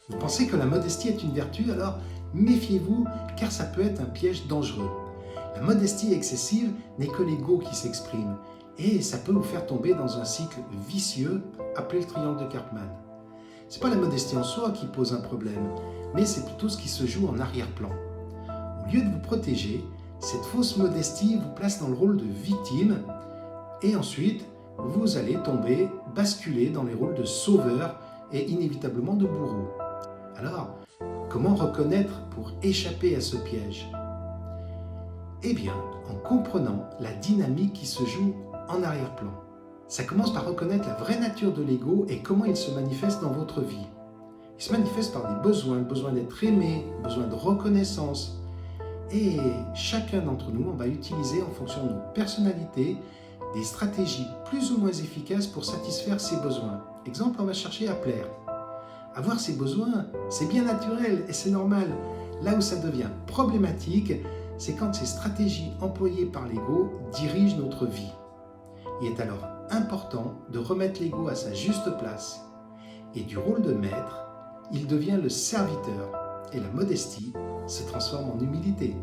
Vous pensez que la modestie est une vertu, alors méfiez-vous car ça peut être un piège dangereux. La modestie excessive n'est que l'ego qui s'exprime et ça peut vous faire tomber dans un cycle vicieux appelé le triangle de Karpman. Ce n'est pas la modestie en soi qui pose un problème, mais c'est plutôt ce qui se joue en arrière-plan. Au lieu de vous protéger, cette fausse modestie vous place dans le rôle de victime et ensuite vous allez tomber, basculer dans les rôles de sauveur et inévitablement de bourreau. Alors, comment reconnaître pour échapper à ce piège? Eh bien, en comprenant la dynamique qui se joue en arrière-plan. Ça commence par reconnaître la vraie nature de l'ego et comment il se manifeste dans votre vie. Il se manifeste par des besoins, le besoin d'être aimé, le besoin de reconnaissance. Et chacun d'entre nous, on va utiliser en fonction de nos personnalités des stratégies plus ou moins efficaces pour satisfaire ses besoins. Exemple, on va chercher à plaire. Avoir ses besoins, c'est bien naturel et c'est normal. Là où ça devient problématique, c'est quand ces stratégies employées par l'ego dirigent notre vie. Il est alors important de remettre l'ego à sa juste place. Et du rôle de maître, il devient le serviteur. Et la modestie se transforme en humilité.